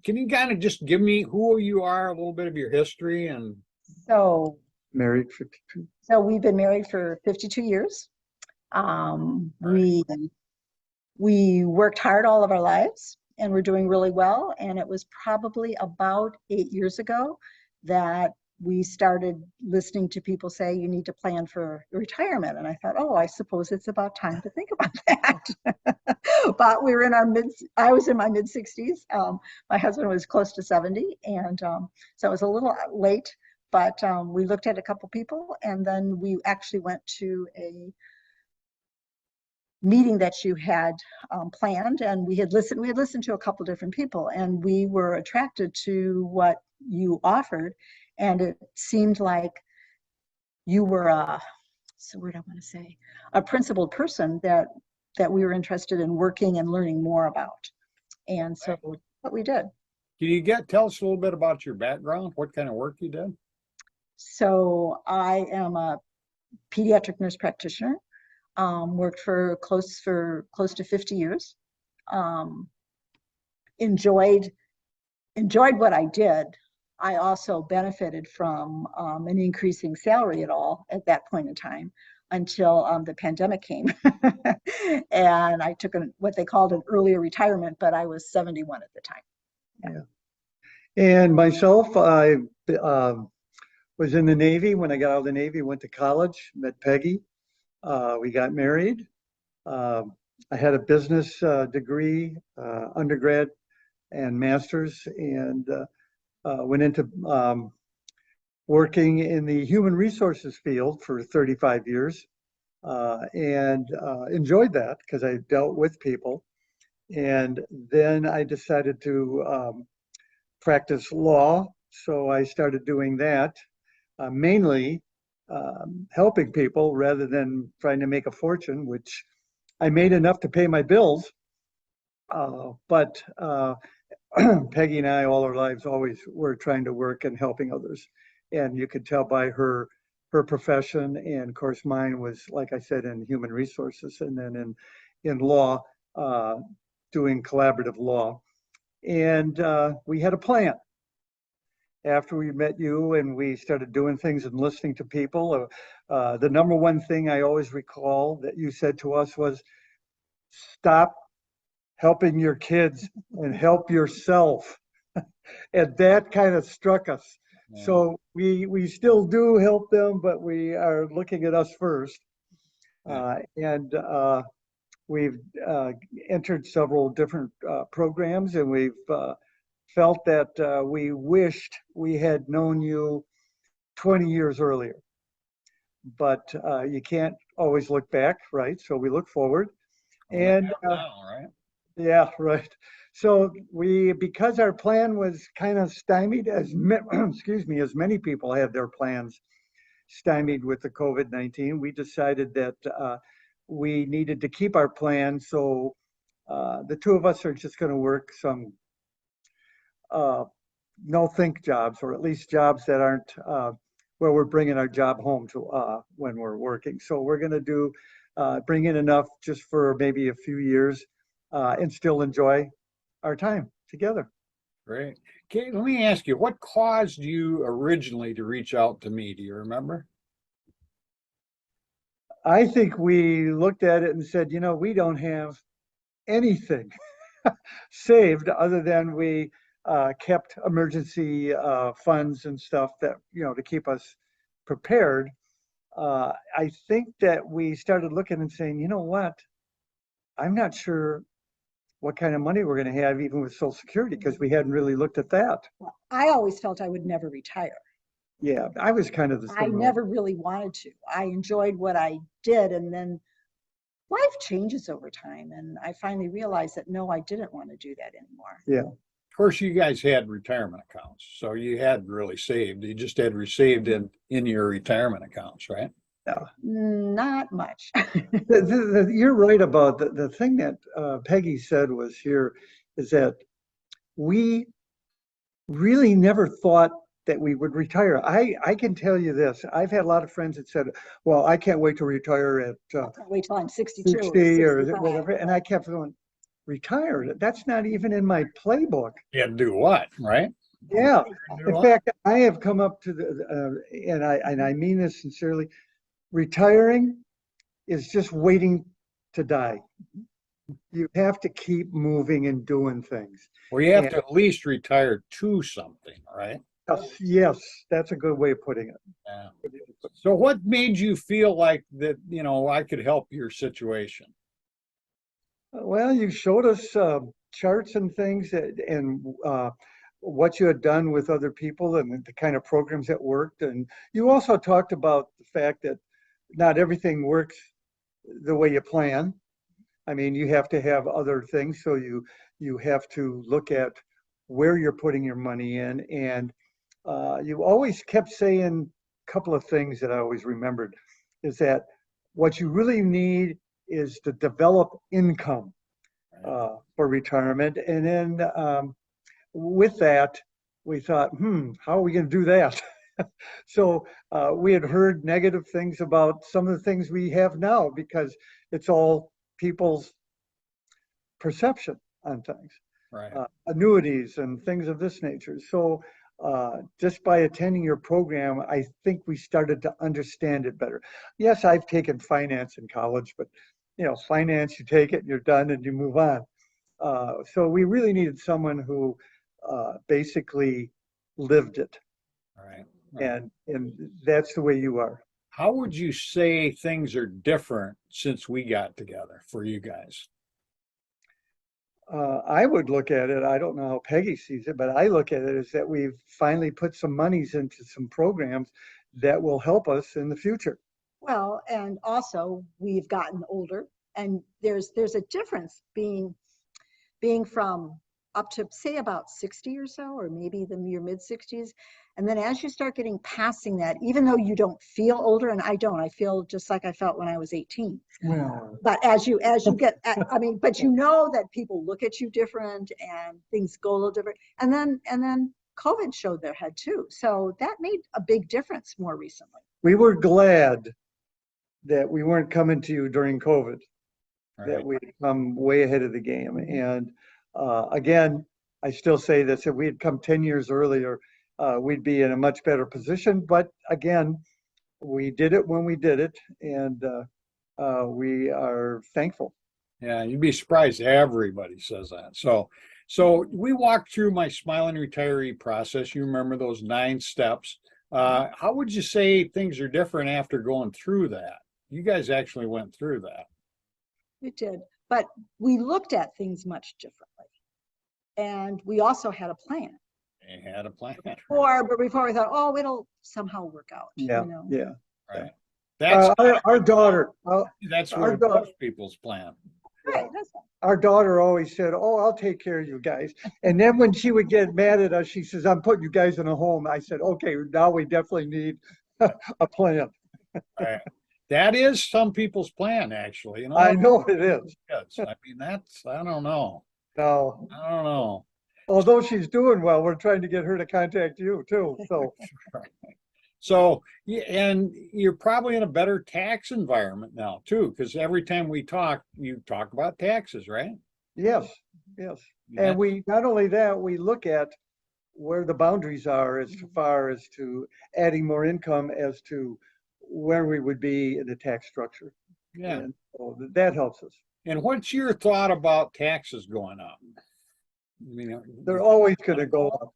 can you kind of just give me who you are, a little bit of your history and So, Married 52. so we've been married for 52 years. Um, Right. we we worked hard all of our lives and we're doing really well. And it was probably about 8 years ago that we started listening to people say you need to plan for retirement. And I thought, oh, I suppose it's about time to think about that. But we were in our I was in my mid 60s. My husband was close to 70. And so it was a little late, but we looked at a couple people and then we actually went to a meeting that you had planned, and we had listened to a couple different people, and we were attracted to what you offered, and it seemed like you were so what I want to say, a principled person that we were interested in working and learning more about, and so what we did. can you tell us a little bit about your background, what kind of work you did? So I am a pediatric nurse practitioner. Worked for close to 50 years. Um, enjoyed what I did. I also benefited from an increasing salary at that point in time until the pandemic came. And I took what they called an earlier retirement, but I was 71 at the time. Yeah. And myself, I was in the Navy. When I got out of the Navy, went to college, met Peggy. We got married. I had a business degree, undergrad and master's, and went into working in the human resources field for 35 years, and enjoyed that because I dealt with people. And then I decided to practice law, so I started doing that, mainly helping people rather than trying to make a fortune, which I made enough to pay my bills. But Peggy and I, all our lives, always were trying to work and helping others. And you could tell by her profession, and of course mine was, like I said, in human resources, and then in law, doing collaborative law. And we had a plan. After we met you and we started doing things and listening to people, the number one thing I always recall that you said to us was, stop helping your kids and help yourself. And that kind of struck us. Yeah. So we still do help them, but we are looking at us first. And we've entered several different programs, and we've felt that we wished we had known you 20 years earlier. But you can't always look back, right? So we look forward. And now, right? yeah, right. So because our plan was kind of stymied, excuse me, as many people had their plans stymied with the COVID-19, we decided that we needed to keep our plan. So the two of us are just going to work some no think jobs, or at least jobs that aren't where we're bringing our job home to when we're working. So we're going to do bring in enough just for maybe a few years and still enjoy our time together. Great. Okay, let me ask you, what caused you originally to reach out to me? Do you remember? I think we looked at it and said, you know, we don't have anything saved other than we kept emergency funds and stuff that, you know, to keep us prepared. I think that we started looking and saying, you know what, I'm not sure what kind of money we're going to have even with Social Security, because we hadn't really looked at that. Well, I always felt I would never retire. Yeah, I was kind of the I same way. never really wanted to. I enjoyed what I did, and then life changes over time, and I finally realized that no, I didn't want to do that anymore. Yeah. Of course, you guys had retirement accounts, so you had really saved. You just had received in your retirement accounts, right? Yeah. Not much. You're right about the thing that Peggy said was here is that we really never thought that we would retire. I can tell you this. I've had a lot of friends that said, well, I can't wait to retire at I can't wait till I'm 62 60 or or 65. whatever. And I kept going, retire. That's not even in my playbook. You had to do what, right? Yeah. Do In what? fact, I have come up to and I mean this sincerely, retiring is just waiting to die. You have to keep moving and doing things. Well, you have And to at least retire to something, right? yes, that's a good way of putting it. Yeah. So what made you feel like that, you know, I could help your situation? Well, you showed us charts and things and what you had done with other people and the kind of programs that worked. And you also talked about the fact that not everything works the way you plan. I mean, you have to have other things, so you have to look at where you're putting your money in. And you always kept saying a couple of things that I always remembered is that what you really need is to develop income for retirement. And then with that, we thought, how are we going to do that? So we had heard negative things about some of the things we have now because it's all people's perception on things, Right. annuities and things of this nature. So just by attending your program, I think we started to understand it better. Yes, I've taken finance in college, but you know, finance, you take it, you're done, and you move on. So we really needed someone who basically lived it, Right. Right. and that's the way you are. How would you say things are different since we got together for you guys? I would look at it, I don't know how Peggy sees it, but I look at it as that we've finally put some monies into some programs that will help us in the future. Well, and also we've gotten older, and there's a difference being from up to say about 60 or so, or maybe your mid 60s. And then as you start getting passing that, even though you don't feel older, and I feel just like I felt when I was 18. Well, But as you get, I mean, but you know that people look at you different and things go a little different. And then COVID showed their head too. So that made a big difference more recently. we were glad that we weren't coming to you during COVID, that Right. we'd come way ahead of the game. And again, I still say this, if we had come 10 years earlier, we'd be in a much better position. But again, we did it when we did it, and we are thankful. Yeah, you'd be surprised. Everybody says that. So we walked through my smiling retiree process. You remember those 9 steps. How would you say things are different after going through that? You guys actually went through that. We did, but we looked at things much differently. And we also had a plan. You had a plan. But before we thought, oh, it'll somehow work out. Yeah, You know? yeah. Right. That's Our daughter, that's our what daughter- most people's plan. Right. That's all. our daughter always said, "Oh, I'll take care of you guys." And then when she would get mad at us, she says, "I'm putting you guys in a home." I said, "Okay, now we definitely need a plan." Right. That is some people's plan, actually. You know, I know it is. I mean, that's, I don't know. Now, I don't know. although she's doing well, we're trying to get her to contact you too. So So, and you're probably in a better tax environment now too, because every time we talk, you talk about taxes, right? yes, yes. Yeah. And we, not only that, we look at where the boundaries are as far as to adding more income as to where we would be in the tax structure. Yeah. And so that helps us. And what's your thought about taxes going up? I mean, They're always going to go up.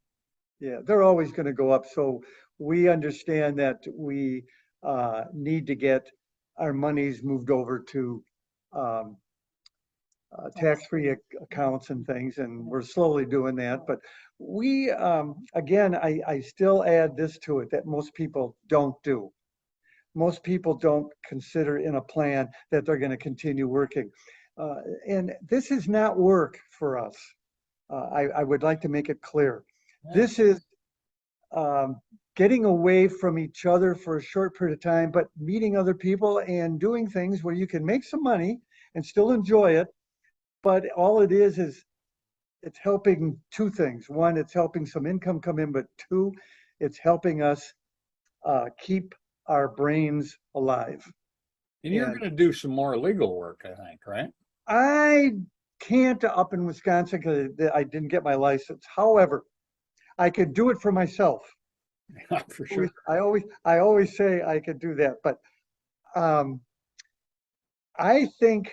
Yeah, they're always going to go up. So we understand that we need to get our monies moved over to tax-free accounts and things, and we're slowly doing that. But we, again, I still add this to it that most people don't do. Most people don't consider in a plan that they're going to continue working. And this is not work for us. I would like to make it clear. This is getting away from each other for a short period of time, but meeting other people and doing things where you can make some money and still enjoy it. But all it is it's helping 2 things. 1, it's helping some income come in, but 2, it's helping us keep our brains alive. and you're And going to do some more legal work, I think, right? I can't up in Wisconsin because I didn't get my license. However, I could do it for myself. For sure. I always say I could do that, but I think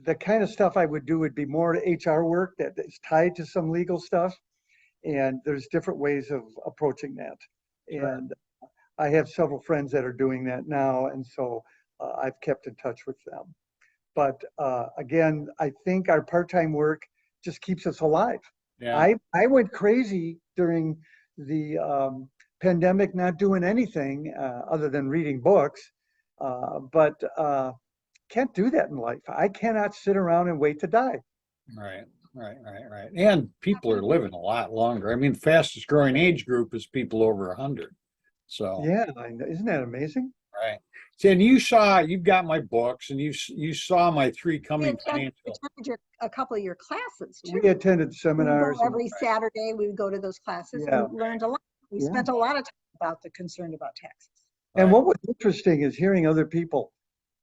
the kind of stuff I would do would be more HR work that is tied to some legal stuff. And there's different ways of approaching that. Sure. And I have several friends that are doing that now. And so I've kept in touch with them. But again, I think our part-time work just keeps us alive. Yeah. I went crazy during the pandemic, not doing anything other than reading books. But can't do that in life. I cannot sit around and wait to die. Right. And people are living a lot longer. I mean, fastest growing age group is people over 100. So, Yeah, I know. Isn't that amazing? right. So, and you've got my books, and you saw my three coming financial. A couple of your classes too. We attended We would seminars. go every Saturday, we would go to those classes Yeah. and learned a lot. We Yeah. spent a lot of time about the concern about taxes. And Right. what was interesting is hearing other people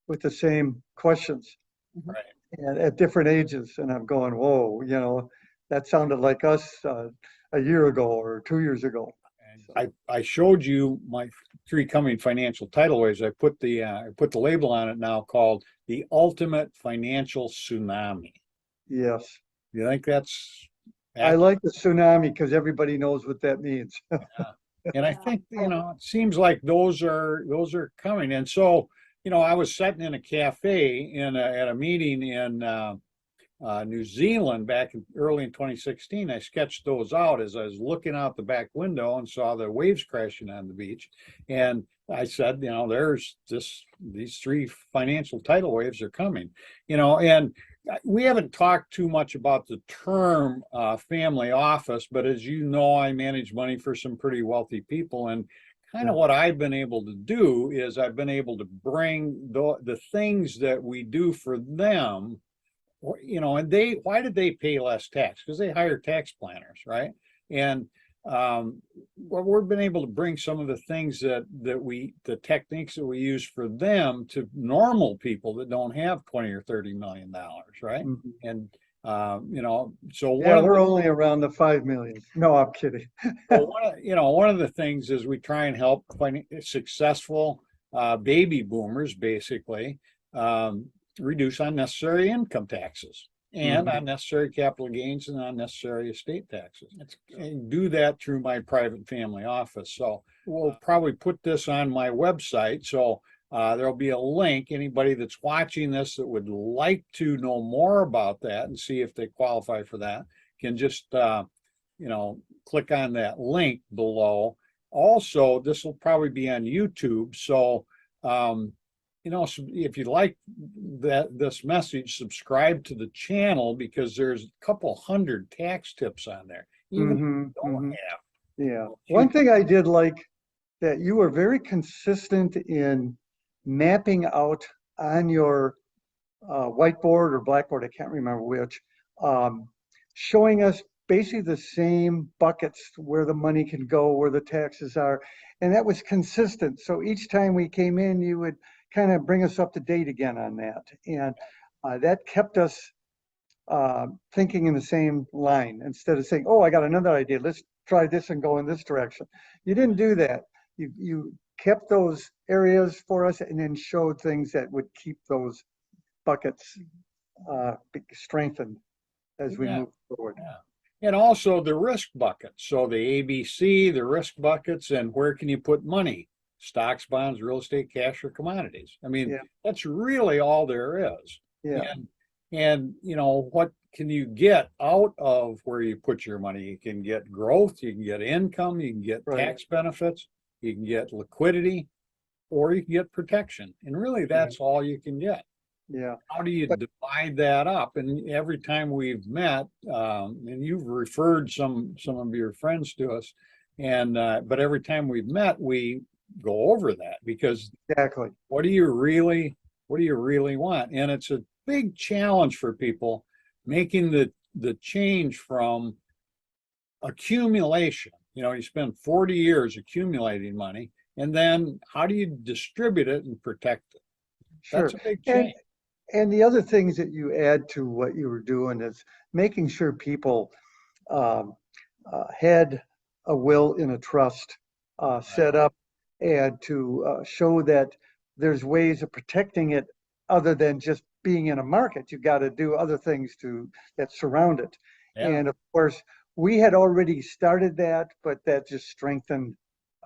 with the same questions Right. and at different ages. And I'm going, whoa, that sounded like us a year ago or 2 years ago. I showed you my three coming financial tidal waves. I put the label on it now called the ultimate financial tsunami. Yes. You think that's I like the tsunami because everybody knows what that means. And I think, it seems like those are coming. And so, I was sitting in a cafe at a meeting in New Zealand back early in 2016. I sketched those out as I was looking out the back window and saw the waves crashing on the beach. And I said, there's these three financial tidal waves are coming, and we haven't talked too much about the term family office, but as you know, I manage money for some pretty wealthy people. And kind of what I've been able to do is I've been able to bring the things that we do for them, and why did they pay less tax? Because they hire tax planners, right? And we've been able to bring some of the things the techniques that we use for them to normal people that don't have 20 or $30 million, right? Mhm. And so Yeah, we're only around the 5 million. No, I'm kidding. one of the things is we try and help successful baby boomers basically reduce unnecessary income taxes and unnecessary capital gains and unnecessary estate taxes. And do that through my private family office. So we'll probably put this on my website. So there'll be a link. Anybody that's watching this that would like to know more about that and see if they qualify for that can just, click on that link below. Also, this will probably be on YouTube. So, if you like this message, subscribe to the channel because there's a couple hundred tax tips on there. Even if you don't have. Yeah. One thing I did like that you were very consistent in mapping out on your whiteboard or blackboard, I can't remember which, showing us basically the same buckets where the money can go, where the taxes are. And that was consistent. So each time we came in, you would kind of bring us up to date again on that. And that kept us thinking in the same line instead of saying, oh, I got another idea. Let's try this and go in this direction. You didn't do that. You kept those areas for us and then showed things that would keep those buckets strengthened as we move forward. Yeah. And also the risk buckets. So the ABC, the risk buckets, and where can you put money? Stocks, bonds, real estate, cash, or commodities. I mean, that's really all there is. Yeah. And what can you get out of where you put your money? You can get growth, you can get income, you can get tax benefits, you can get liquidity, or you can get protection. And really, that's all you can get. Yeah. How do you divide that up? And every time we've met, and you've referred some of your friends to us, and but every time we've met, we go over that because what do you really want? And it's a big challenge for people making the change from accumulation. You spend 40 years accumulating money, and then how do you distribute it and protect it? Sure. That's a big change. And the other things that you add to what you were doing is making sure people um, had a will in a trust set up, and to show that there's ways of protecting it other than just being in a market. You got to do other things that surround it. Yeah. And of course, we had already started that, but that just strengthened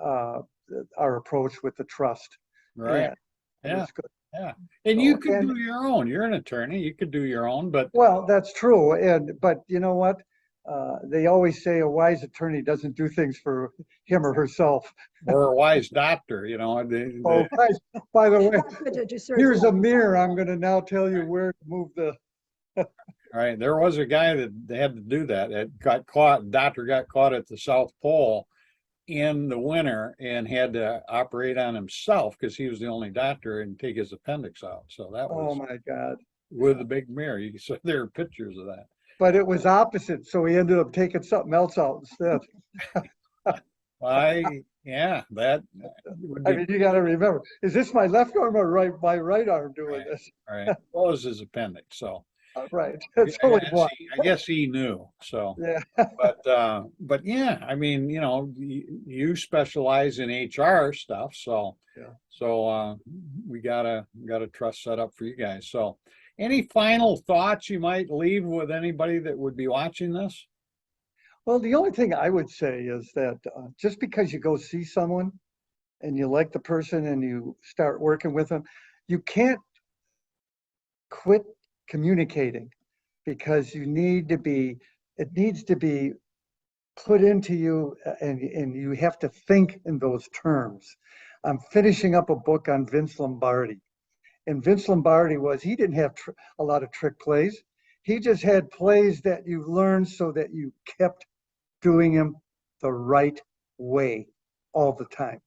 uh, our approach with the trust. Right. And it Yeah. was good. Yeah. And So, you could and do your own. You're an attorney. You could do your own, but well, that's true. But you know what? They always say a wise attorney doesn't do things for him or herself. or a wise doctor, you know, Oh, by the way, That's what a surgeon- here's a mirror. I'm going to now tell you where to move the. right. There was a guy that had to do that. It got caught. Doctor got caught at the South Pole in the winter and had to operate on himself because he was the only doctor and take his appendix out. So that Oh was my God. with the big mirror. You so there are pictures of that. But it was opposite, so he ended up taking something else out instead. Yeah, that would I be mean, you got to remember, is this my left arm or my right arm doing Right. this? right. What was his appendix? So Right. It's only one. I guess he knew. So, Yeah. but yeah, I mean, you know, you specialize in HR stuff, so Yeah. so we got a trust set up for you guys. So, any final thoughts you might leave with anybody that would be watching this? Well, the only thing I would say is that just because you go see someone and you like the person and you start working with them, you can't quit communicating, because it needs to be put into you, and you have to think in those terms. I'm finishing up a book on Vince Lombardi. And Vince Lombardi he didn't have a lot of trick plays. He just had plays that you learned so that you kept doing them the right way all the time.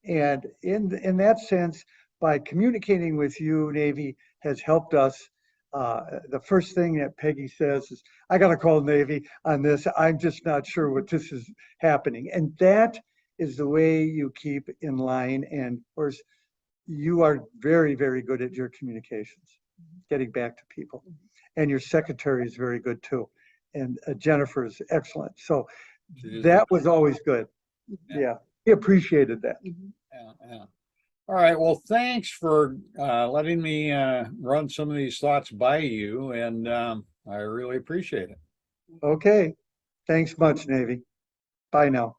And in that sense, by communicating with you, Navy has helped us. The first thing that Peggy says is, I got to call Navy on this. I'm just not sure what this is happening. And that is the way you keep in line. And of course, you are very, very good at your communications, getting back to people. And your secretary is very good too. And Jennifer is excellent. So that was always good. Yeah, we appreciated that. Yeah. All right. Well, thanks for letting me run some of these thoughts by you, and I really appreciate it. Okay. Thanks much, Navy. Bye now.